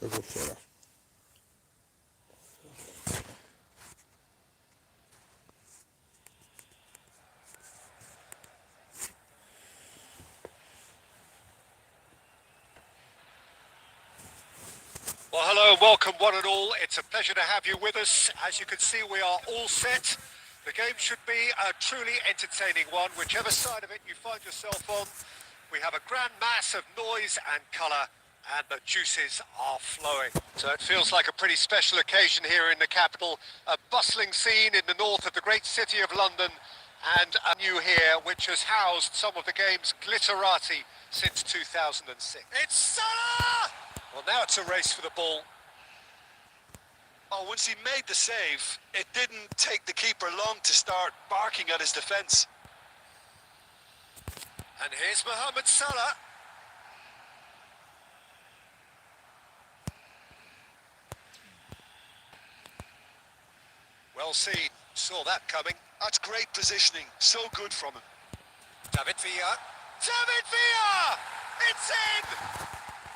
Well, hello and welcome one and all. It's a pleasure to have you with us. As you can see, we are all set. The game should be a truly entertaining one, whichever side of it you find yourself on. We have a grand mass of noise and colour, and the juices are flowing. So it feels like a pretty special occasion here in the capital. A bustling scene in the north of the great city of London, and a new here which has housed some of the game's glitterati since 2006. It's Salah! Well, now it's a race for the ball. Oh, once he made the save, it didn't take the keeper long to start barking at his defence. And here's Mohamed Salah. Well seen. Saw that coming. That's great positioning. So good from him. David Villa. David Villa! It's in!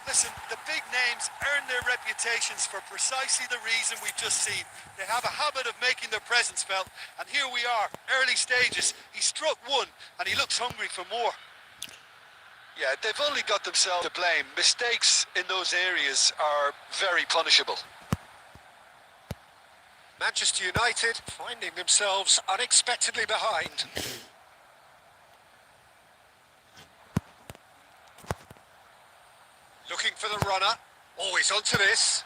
Listen, the big names earn their reputations for precisely the reason we've just seen. They have a habit of making their presence felt, and here we are, early stages. He struck one, and he looks hungry for more. Yeah, they've only got themselves to blame. Mistakes in those areas are very punishable. Manchester United finding themselves unexpectedly behind. Looking for the runner. Always onto this.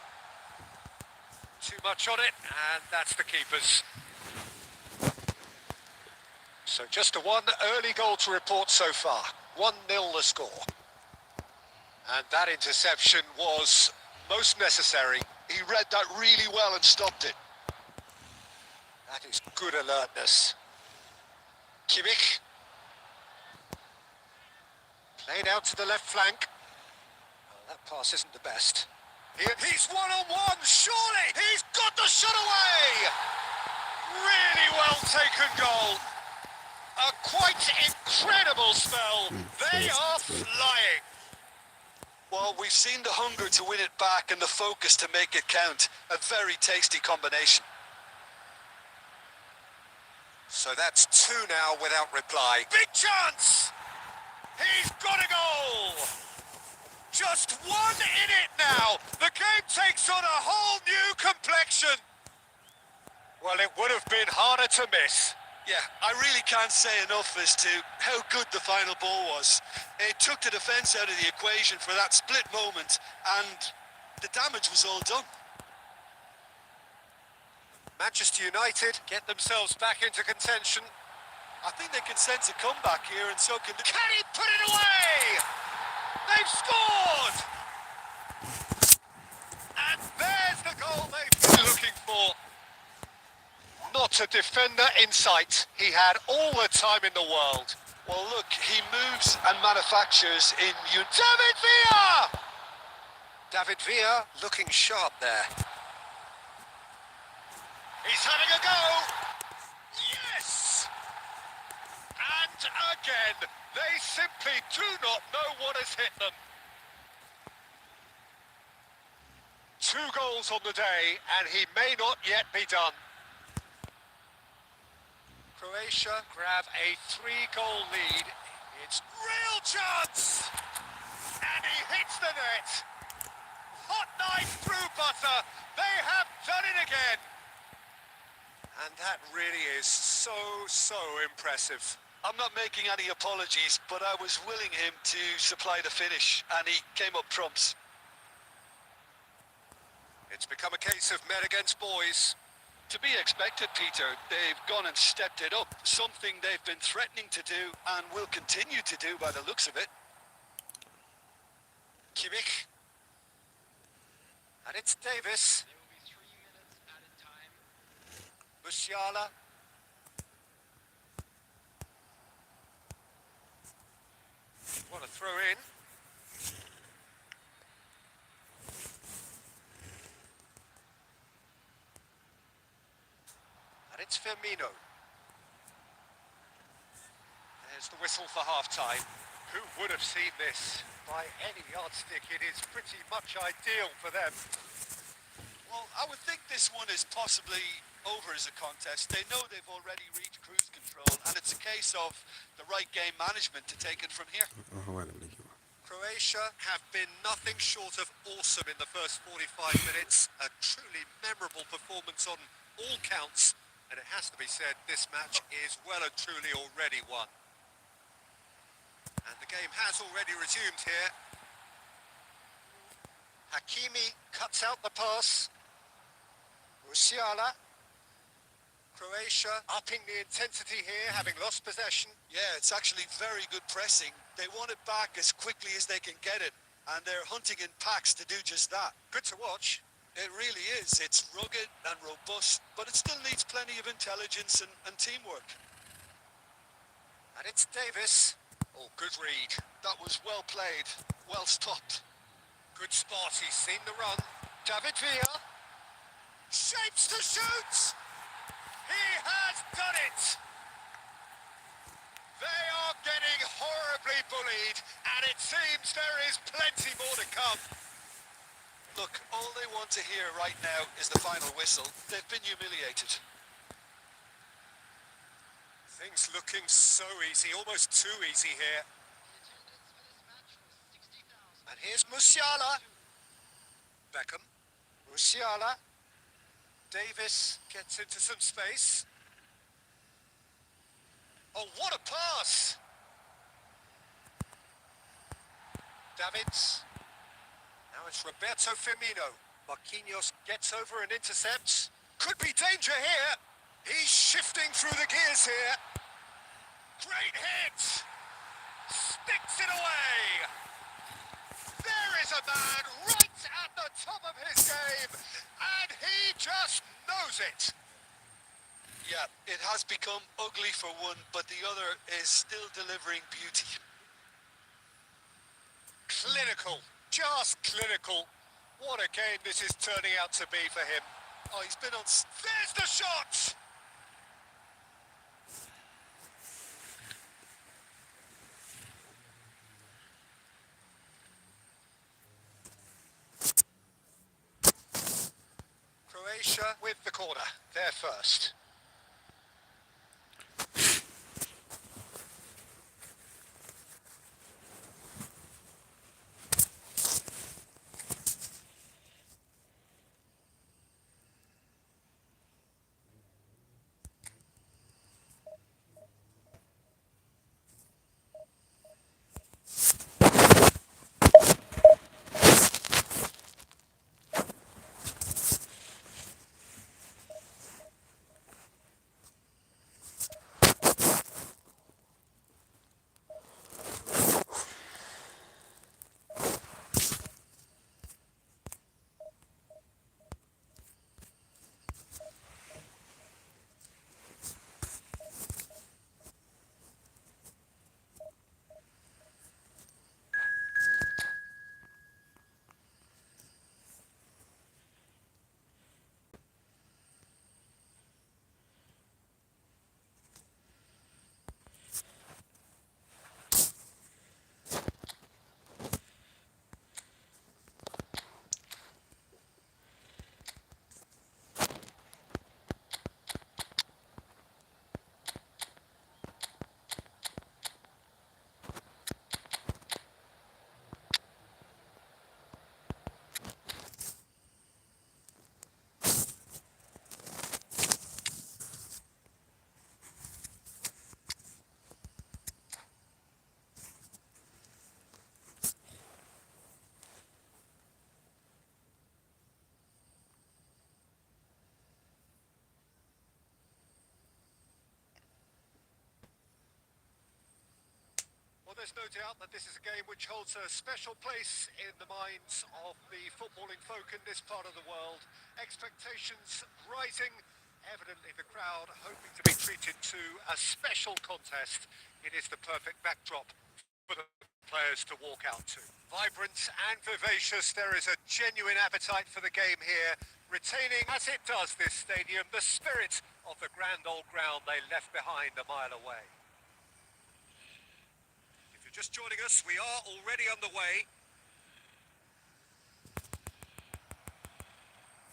Too much on it, and that's the keeper's. So just a one early goal to report so far. 1-0 the score. And that interception was most necessary. He read that really well and stopped it. That is good alertness. Kimmich. Played out to the left flank. Oh, that pass isn't the best. He's one-on-one, surely! He's got the shot away! Really well taken goal. A quite incredible spell. They are flying. Well, we've seen the hunger to win it back and the focus to make it count. A very tasty combination. So that's two now without reply. Big chance! He's got a goal! Just one in it now. The game takes on a whole new complexion. Well, it would have been harder to miss. Yeah, I really can't say enough as to how good the final ball was. It took the defence out of the equation for that split moment, and the damage was all done. Manchester United get themselves back into contention. I think they can sense a comeback here, and so can... Can he put it away? They've scored! And there's the goal they've been looking for. Not a defender in sight. He had all the time in the world. Well, look, he moves and manufactures in... David Villa! David Villa looking sharp there. He's having a go. Yes! And again, they simply do not know what has hit them. 2 goals on the day, and he may not yet be done. Croatia grab a 3-goal lead. It's real chance! And he hits the net. Hot knife through butter. They have done it again. And that really is so impressive. I'm not making any apologies, but I was willing him to supply the finish, and he came up trumps. It's become a case of men against boys. To be expected, Peter. They've gone and stepped it up, something they've been threatening to do and will continue to do by the looks of it. Kimmich. And it's Davis. There will be 3 minutes added time. Musiala. What a throw in. And it's Firmino. There's the whistle for half-time. Who would have seen this? By any yardstick, it is pretty much ideal for them. Well, I would think this one is possibly over as a contest. They know they've already reached cruise control, and it's a case of the right game management to take it from here. Croatia have been nothing short of awesome in the first 45 minutes. A truly memorable performance on all counts. And it has to be said, this match is well and truly already won. And the game has already resumed here. Hakimi cuts out the pass. Musiala. Croatia upping the intensity here, having lost possession. Yeah, it's actually very good pressing. They want it back as quickly as they can get it, and they're hunting in packs to do just that. Good to watch. It really is. It's rugged and robust, but it still needs plenty of intelligence and teamwork. And it's Davis. Oh, good read. That was well played, well stopped. Good spot, he's seen the run. David Villa. Shapes to shoot! He has done it! They are getting horribly bullied, and it seems there is plenty more to come. Look, all they want to hear right now is the final whistle. They've been humiliated. Things looking so easy, almost too easy here. And here's Musiala. Beckham. Musiala. Davis gets into some space. Oh, what a pass! Davids. Now it's Roberto Firmino. Marquinhos gets over and intercepts. Could be danger here. He's shifting through the gears here. Great hit! Sticks it away! There is a man right at the top of his game, and he just knows it. Yeah, it has become ugly for one, but the other is still delivering beauty. Clinical, just clinical. What a game this is turning out to be for him. Oh, he's been on... There's the shot! Croatia with the corner. They're first. Well, there's no doubt that this is a game which holds a special place in the minds of the footballing folk in this part of the world. Expectations rising, evidently the crowd hoping to be treated to a special contest. It is the perfect backdrop for the players to walk out to. Vibrant and vivacious, there is a genuine appetite for the game here, retaining, as it does this stadium, the spirit of the grand old ground they left behind a mile away. just joining us, we are already underway.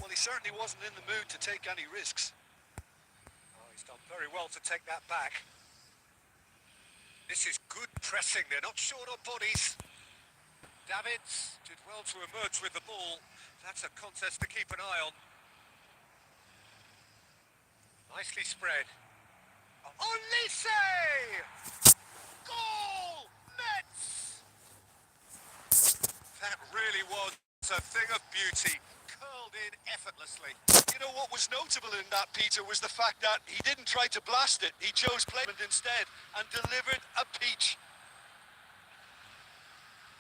Well, he certainly wasn't in the mood to take any risks. Oh, he's done very well to take that back. This is good pressing, they're not short on bodies. Davids did well to emerge with the ball. That's a contest to keep an eye on. Nicely spread. Olise! Goal! Mets! That really was a thing of beauty, curled in effortlessly. You know what was notable in that, Peter, was the fact that he didn't try to blast it. He chose placement instead and delivered a peach.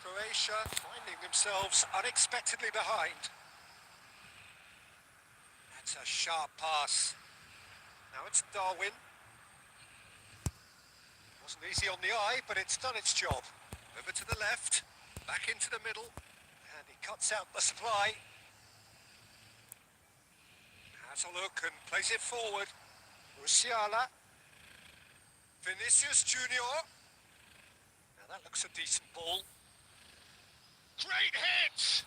Croatia finding themselves unexpectedly behind. That's a sharp pass. Now it's Darwin. Wasn't easy on the eye, but it's done its job. Over to the left, back into the middle, and he cuts out the supply. Has a look and plays it forward. Musiala. Vinicius Junior. Now that looks a decent ball. Great hit!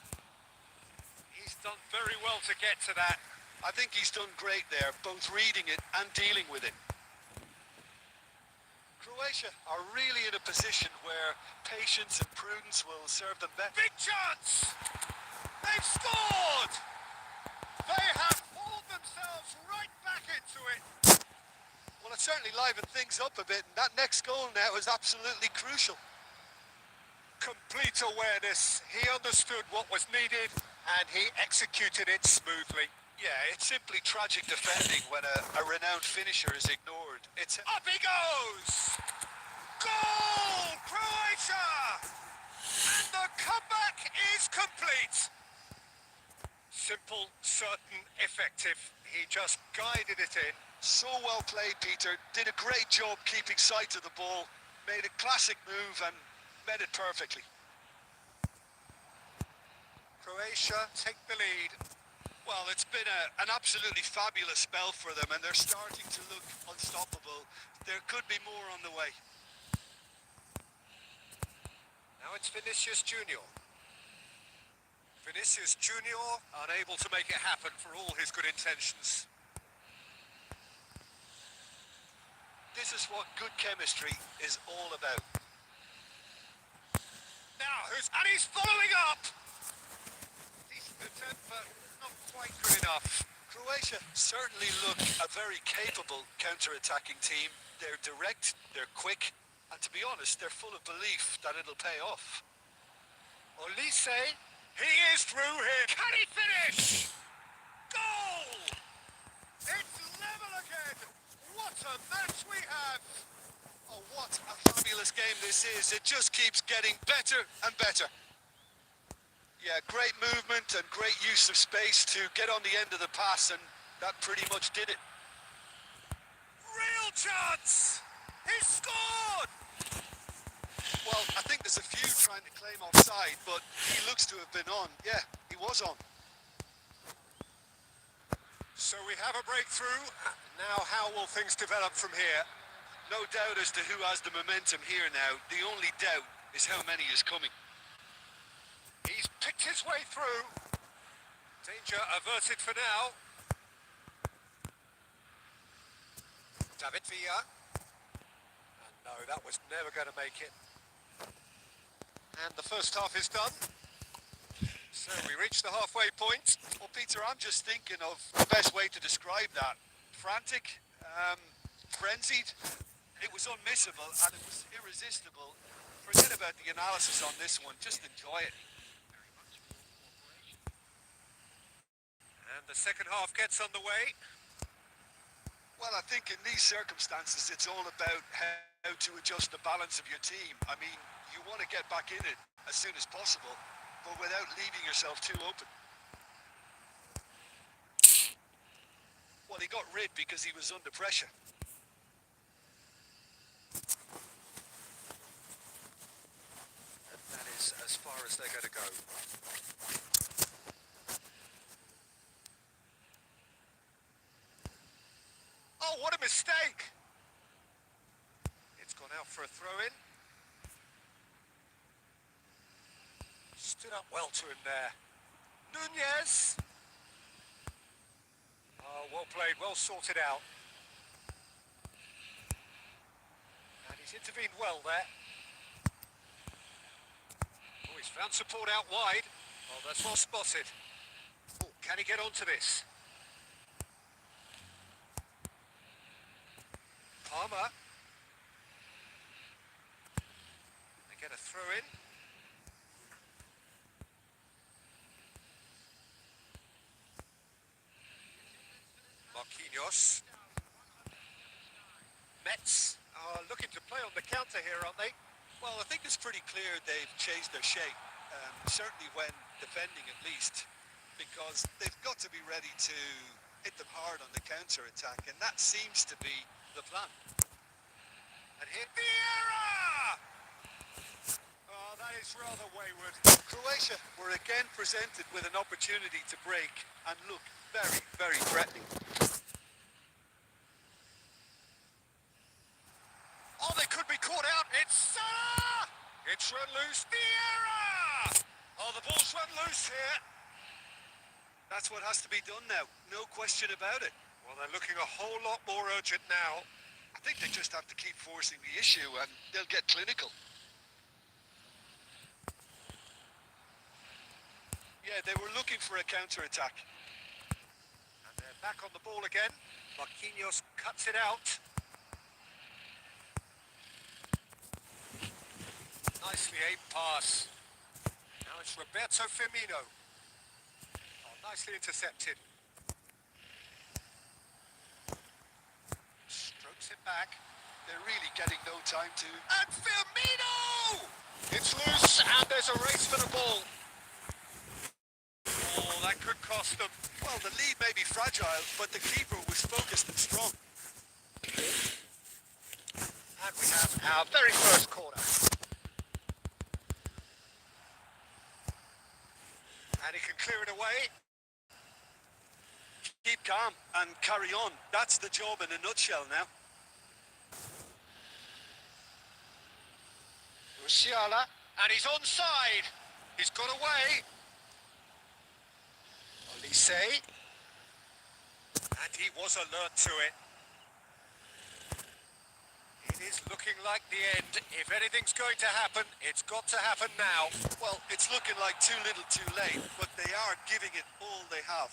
He's done very well to get to that. I think he's done great there, both reading it and dealing with it. Croatia are really in a position where patience and prudence will serve them better. Big chance! They've scored! They have pulled themselves right back into it. Well, it certainly livened things up a bit, and that next goal now is absolutely crucial. Complete awareness. He understood what was needed and he executed it smoothly. Yeah, it's simply tragic defending when a renowned finisher is ignored. It's up he goes! Goal! Croatia! And the comeback is complete. Simple, certain, effective. He just guided it in. So well played, Peter. Did a great job keeping sight of the ball. Made a classic move and met it perfectly. Croatia take the lead. Well, it's been an absolutely fabulous spell for them, and they're starting to look unstoppable. There could be more on the way. Now it's Vinicius Junior. Vinicius Junior unable to make it happen for all his good intentions. This is what good chemistry is all about. Now, and he's following up! Decent attempt, but not quite good enough. Croatia certainly look a very capable counter-attacking team. They're direct, they're quick, and to be honest, they're full of belief that it'll pay off. Olise, he is through here. Can he finish? Goal! It's level again. What a match we have. Oh, what a fabulous game this is. It just keeps getting better and better. Yeah, great movement and great use of space to get on the end of the pass, and that pretty much did it. Real chance! He scored! Well, I think there's a few trying to claim offside, but he looks to have been on. Yeah, he was on. So we have a breakthrough. Now how will things develop from here? No doubt as to who has the momentum here now. The only doubt is how many is coming. He's picked his way through. Danger averted for now. David Villa. And no, that was never going to make it. And the first half is done. So we reach the halfway point. Well, Peter, I'm just thinking of the best way to describe that. Frantic, frenzied. It was unmissable and it was irresistible. Forget about the analysis on this one. Just enjoy it. And the second half gets underway. Well, I think in these circumstances, it's all about how to adjust the balance of your team. I mean, you want to get back in it as soon as possible, but without leaving yourself too open. Well, he got rid because he was under pressure. And that is as far as they're going to go. Oh, what a mistake! It's gone out for a throw-in. up well to him there. Nunez. Oh, well played, well sorted out. And he's intervened well there. Oh, he's found support out wide. Oh, that's well spotted. Oh, can he get onto this? Palmer. They get a throw in. Marquinhos. Mets are looking to play on the counter here, aren't they? Well, I think it's pretty clear they've changed their shape, certainly when defending at least, because they've got to be ready to hit them hard on the counter-attack, and that seems to be the plan. And here, Vieira! Oh, that is rather wayward. Croatia were again presented with an opportunity to break and look very, very threatening. Oh, they could be caught out. It's Salah! It's run loose. Vieira! Oh, the ball's run loose here. That's what has to be done now, no question about it. Well, they're looking a whole lot more urgent now. I think they just have to keep forcing the issue and they'll get clinical. Yeah, they were looking for a counter-attack. And they're back on the ball again. Marquinhos cuts it out. Nicely aimed pass. Now it's Roberto Firmino. Oh, nicely intercepted. Strokes it back. They're really getting no time to... And Firmino! It's loose and there's a race for the ball. Oh, that could cost them. Well, the lead may be fragile, but the keeper was focused and strong. And we have our very first corner. And he can clear it away. Keep calm and carry on. That's the job in a nutshell now. Musiala, and he's onside. He's got away. Olise. And he was alert to it. It is looking like the end. If anything's going to happen, it's got to happen now. Well, it's looking like too little too late, but they are giving it all they have.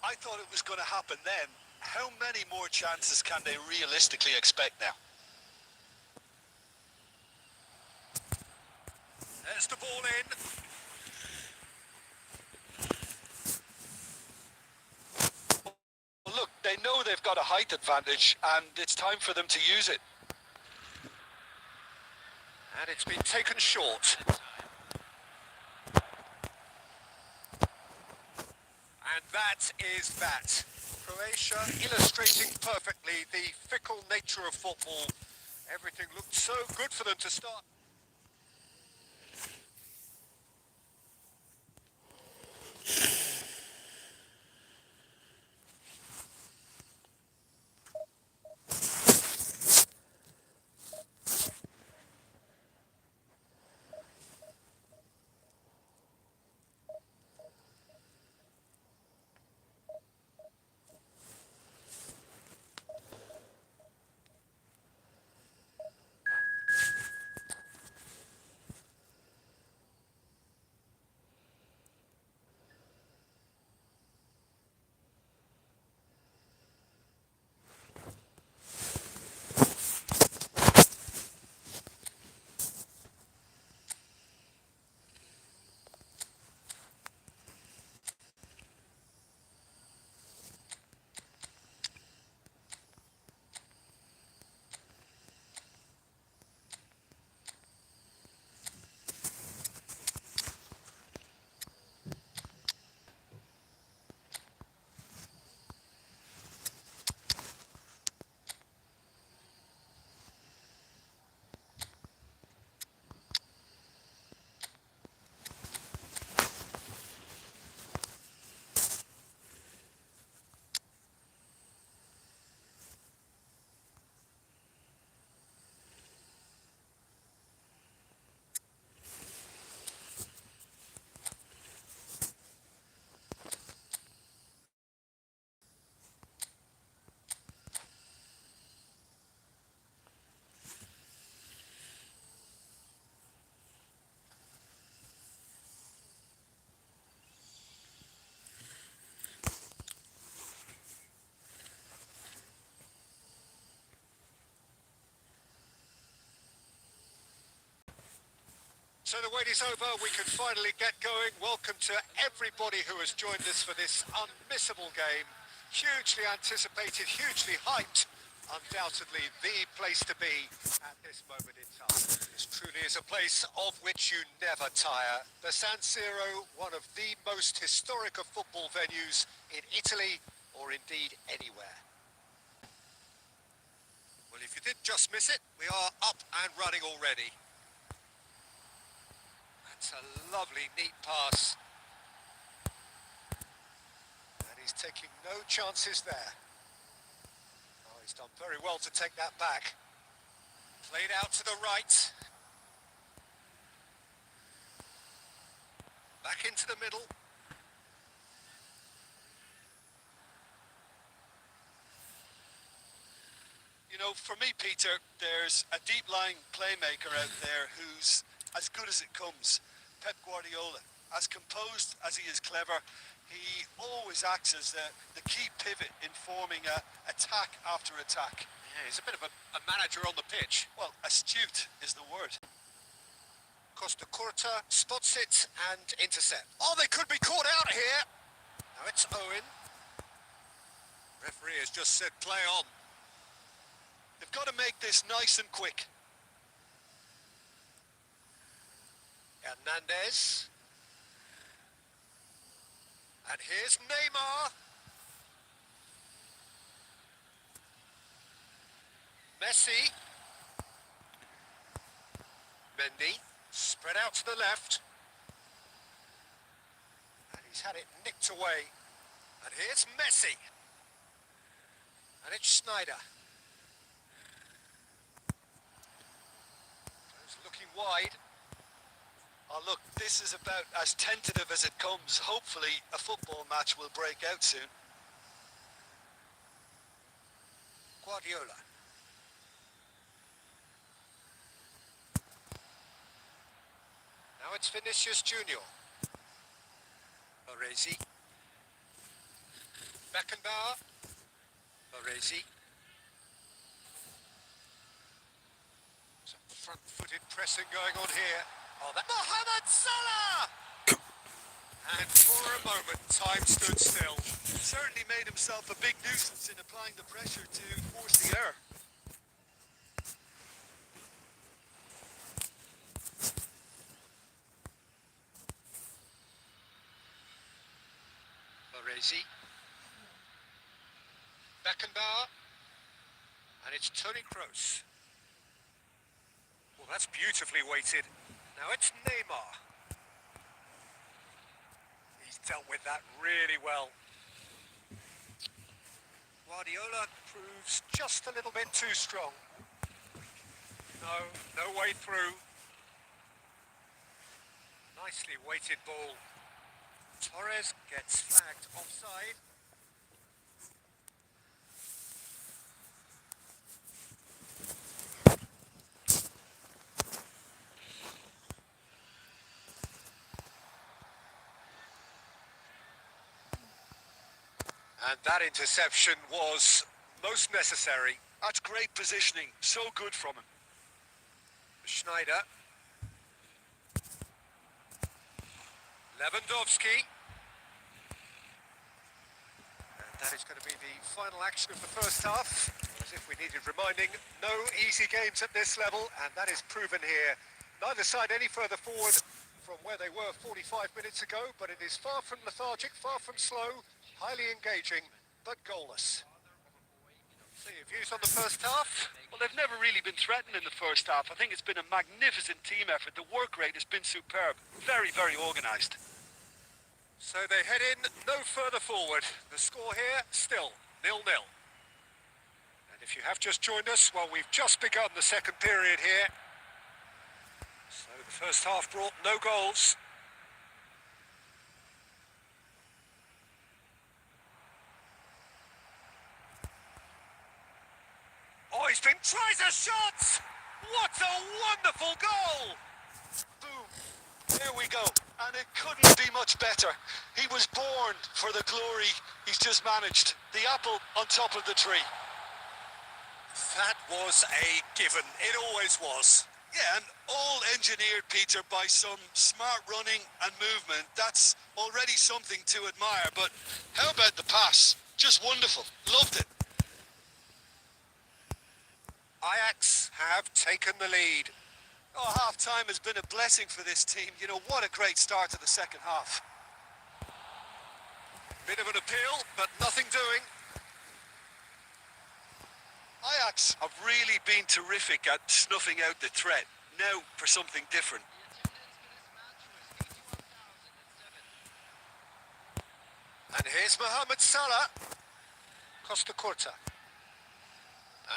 I thought it was going to happen then. How many more chances can they realistically expect now? There's the ball in. Well, look, they know they've got a height advantage, and it's time for them to use it. And it's been taken short. And that is that. Croatia illustrating perfectly the fickle nature of football. Everything looked so good for them to start. So the wait is over, we can finally get going. Welcome to everybody who has joined us for this unmissable game. Hugely anticipated, hugely hyped. Undoubtedly the place to be at this moment in time. This truly is a place of which you never tire. The San Siro, one of the most historic of football venues in Italy or indeed anywhere. Well, if you did just miss it, we are up and running already. That's a lovely, neat pass. And he's taking no chances there. Oh, he's done very well to take that back. Played out to the right. Back into the middle. You know, for me, Peter, there's a deep-lying playmaker out there who's as good as it comes. Pep Guardiola. As composed as he is clever, he always acts as the key pivot in forming attack after attack. Yeah, he's a bit of a manager on the pitch. Well, astute is the word. Costa Curta spots it and intercept. Oh, they could be caught out here. Now it's Owen. Referee has just said play on. They've got to make this nice and quick. Hernandez. And here's Neymar. Messi. Mendy. Spread out to the left. And he's had it nicked away. And here's Messi. And it's Schneider. Goes looking wide. Oh, look, this is about as tentative as it comes. Hopefully, a football match will break out soon. Guardiola. Now it's Vinicius Junior. Baresi. Beckenbauer. Baresi. Some front-footed pressing going on here. Oh, that Mohamed Salah! And for a moment, time stood still. Certainly made himself a big nuisance in applying the pressure to force the error. Baresi. Beckenbauer. And it's Toni Kroos. Well, that's beautifully weighted. Now it's Neymar. He's dealt with that really well. Guardiola proves just a little bit too strong. No way through. Nicely weighted ball. Torres gets flagged offside. And that interception was most necessary. That's great positioning. So good from him. Schneider. Lewandowski. And that is going to be the final action of the first half. As if we needed reminding, no easy games at this level, and that is proven here. Neither side any further forward from where they were 45 minutes ago, but it is far from lethargic, far from slow, highly engaging, but goalless. So your views on the first half? Well, they've never really been threatened in the first half. I think it's been a magnificent team effort. The work rate has been superb. Very, very organised. So they head in no further forward. The score here, still 0-0. And if you have just joined us, well, we've just begun the second period here. So the first half brought no goals. Oh, he's been tries a shot! What a wonderful goal! Boom. There we go. And it couldn't be much better. He was born for the glory he's just managed. The apple on top of the tree. That was a given. It always was. Yeah, and all engineered, Peter, by some smart running and movement. That's already something to admire. But how about the pass? Just wonderful. Loved it. Ajax have taken the lead. Oh, half-time has been a blessing for this team. You know, what a great start to the second half. Bit of an appeal, but nothing doing. Ajax have really been terrific at snuffing out the threat. Now for something different. And here's Mohamed Salah. Costa Curta.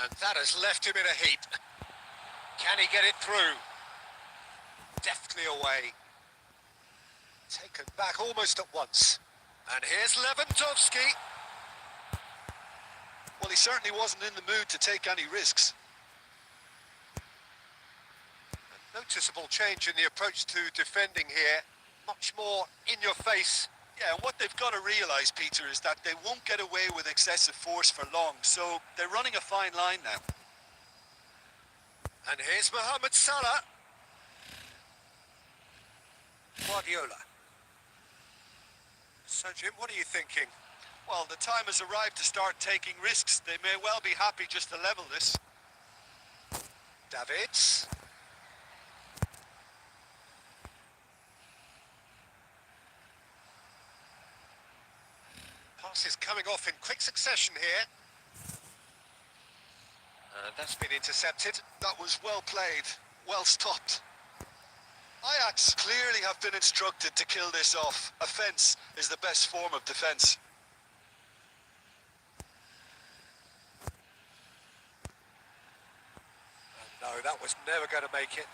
And that has left him in a heap. Can he get it through? Deftly away. Taken back almost at once. And here's Lewandowski. Well, he certainly wasn't in the mood to take any risks. A noticeable change in the approach to defending here. Much more in your face. Yeah, and what they've got to realise, Peter, is that they won't get away with excessive force for long, so they're running a fine line now. And here's Mohamed Salah. Guardiola. So, Jim, what are you thinking? Well, the time has arrived to start taking risks. They may well be happy just to level this. Davids. Passes coming off in quick succession here. And that's been intercepted. That was well played, well stopped. Ajax clearly have been instructed to kill this off. Offence is the best form of defence. No, that was never going to make it.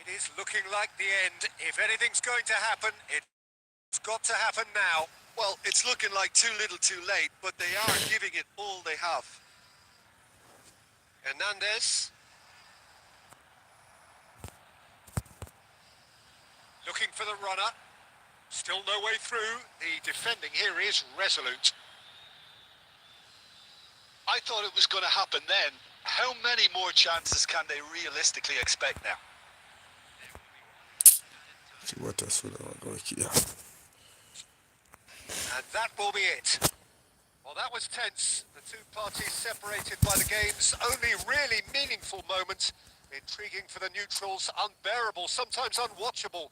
It is looking like the end. If anything's going to happen, it's got to happen now. Well, it's looking like too little too late, but they are giving it all they have. Hernandez. Looking for the runner. Still no way through. The defending here is resolute. I thought it was going to happen then. How many more chances can they realistically expect now? And that will be it. Well, that was tense. The two parties separated by the game's only really meaningful moment. Intriguing for the neutrals, unbearable, sometimes unwatchable.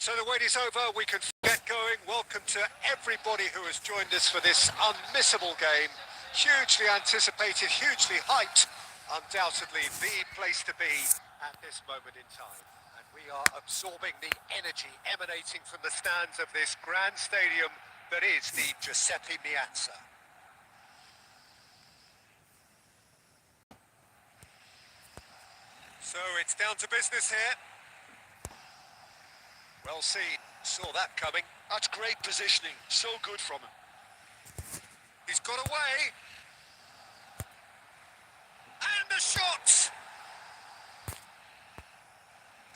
So the wait is over, we can get going. Welcome to everybody who has joined us for this unmissable game. Hugely anticipated, hugely hyped. Undoubtedly the place to be at this moment in time. And we are absorbing the energy emanating from the stands of this grand stadium that is the Giuseppe Meazza. So it's down to business here. Well seen, saw that coming. That's great positioning, so good from him. He's got away. And the shot!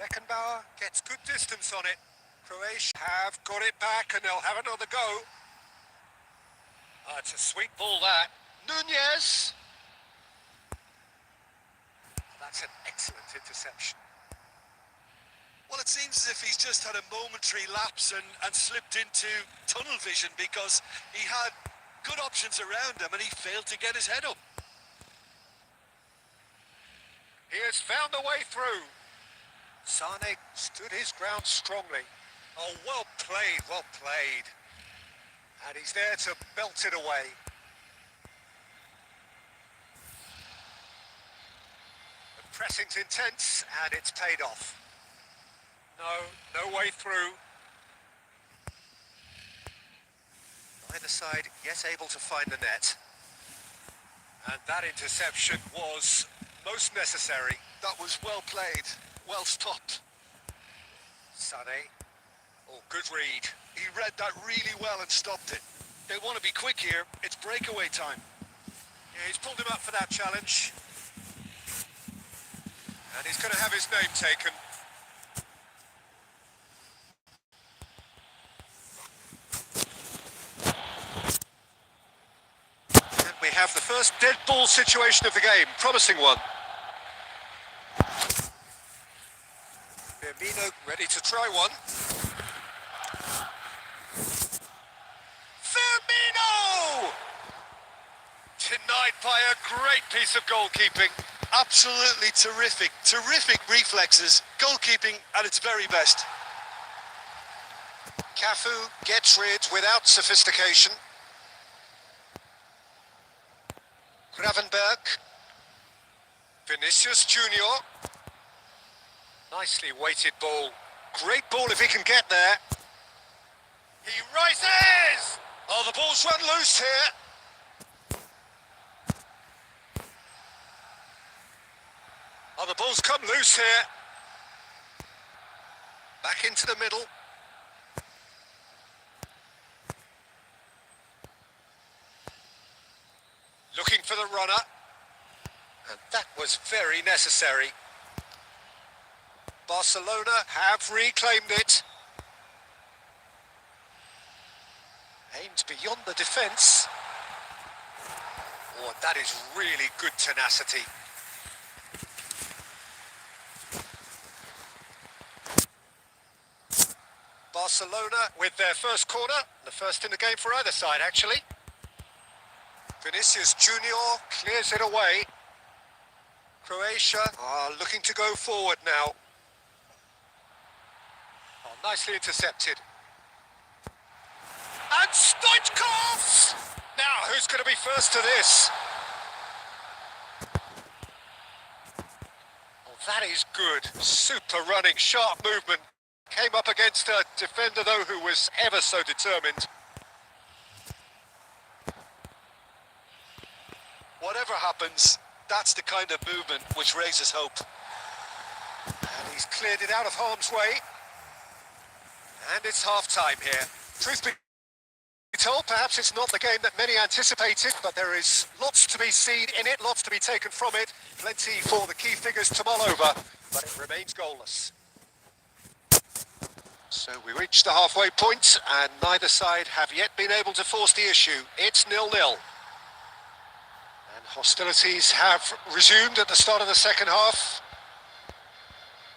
Beckenbauer gets good distance on it. Croatia have got it back and they'll have another go. It's a sweet ball that. Nunez! That's an excellent interception. Well, it seems as if he's just had a momentary lapse and slipped into tunnel vision because he had good options around him and he failed to get his head up. He has found a way through. Sane stood his ground strongly. Oh, well played, well played. And he's there to belt it away. The pressing's intense and it's paid off. No way through. Either side, yes, able to find the net. And that interception was most necessary. That was well played, well stopped. Sane. Oh, good read. He read that really well and stopped it. They want to be quick here. It's breakaway time. Yeah, he's pulled him up for that challenge. And he's going to have his name taken. And we have the first dead ball situation of the game. Promising one. Firmino ready to try one. Firmino! Denied by a great piece of goalkeeping. Absolutely terrific. Terrific reflexes. Goalkeeping at its very best. Cafu gets rid without sophistication. Gravenberg. Vinicius Junior. Nicely weighted ball. Great ball if he can get there. He rises! Oh, the ball's run loose here. Oh, the ball's come loose here. Back into the middle. Looking for the runner. And that was very necessary. Barcelona have reclaimed it. Aimed beyond the defence. Oh, that is really good tenacity. Barcelona with their first corner. The first in the game for either side, actually. Vinicius Junior clears it away. Croatia are looking to go forward now. Oh, nicely intercepted. And Stoichkov! Now, who's going to be first to this? Oh, that is good. Super running, sharp movement. Came up against a defender, though, who was ever so determined. Whatever happens, that's the kind of movement which raises hope. And he's cleared it out of harm's way. And it's half-time here. Truth be told, perhaps it's not the game that many anticipated, but there is lots to be seen in it, lots to be taken from it. Plenty for the key figures to mull over, but it remains goalless. So we reach the halfway point, and neither side have yet been able to force the issue. It's 0-0. And hostilities have resumed at the start of the second half.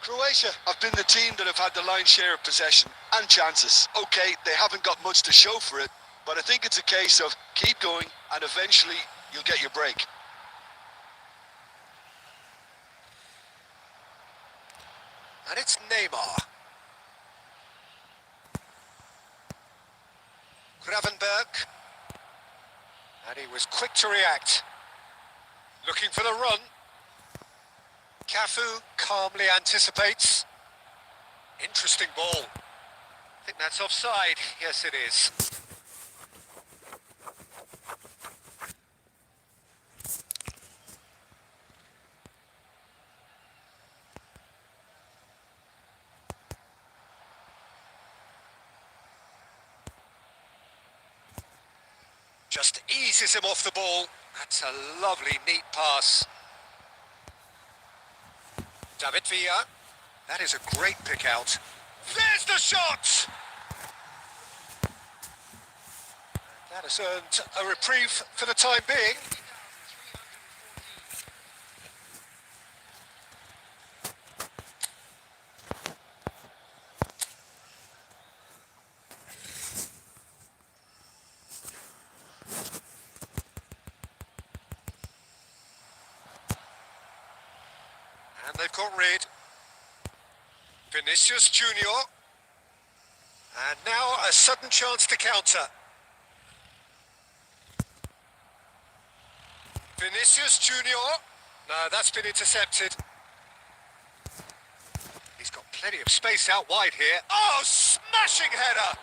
Croatia have been the team that have had the lion's share of possession and chances. Okay, they haven't got much to show for it, but I think it's a case of keep going and eventually you'll get your break. And it's Neymar. Gravenberg. And he was quick to react. Looking for the run. Cafu calmly anticipates. Interesting ball. I think that's offside. Yes, it is. Just eases him off the ball. That's a lovely, neat pass. David Villa. That is a great pick out. There's the shot! That has earned a reprieve for the time being. And they've got rid. Vinicius Junior. And now a sudden chance to counter. Vinicius Junior. No, that's been intercepted. He's got plenty of space out wide here. Oh, smashing header!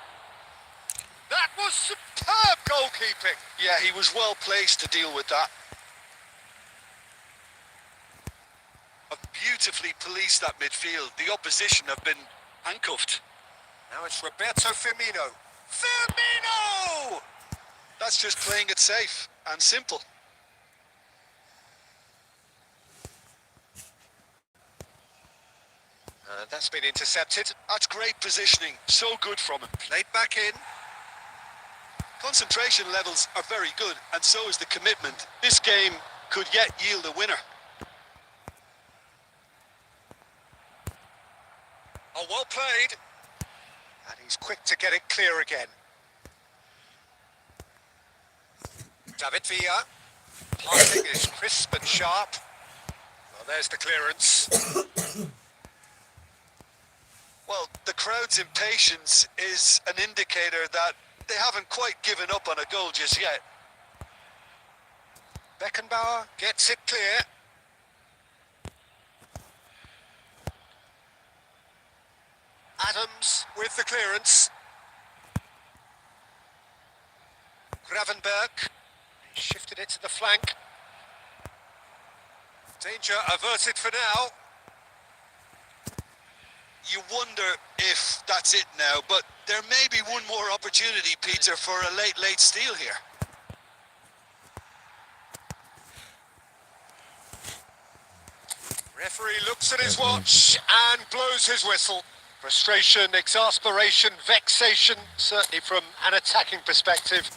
That was superb goalkeeping. Yeah, he was well placed to deal with that. Beautifully policed that midfield. The opposition have been handcuffed. Now it's Roberto Firmino. Firmino! That's just playing it safe and simple. That's been intercepted. That's great positioning. So good from him. Played back in. Concentration levels are very good, and so is the commitment. This game could yet yield a winner. Oh, well played. And he's quick to get it clear again. David Villa. Passing is crisp and sharp. Well, there's the clearance. Well, the crowd's impatience is an indicator that they haven't quite given up on a goal just yet. Beckenbauer gets it clear. Adams with the clearance. Gravenberg shifted it to the flank. Danger averted for now. You wonder if that's it now, but there may be one more opportunity, Peter, for a late steal here. Referee looks at his watch and blows his whistle. Frustration, exasperation, vexation, certainly from an attacking perspective.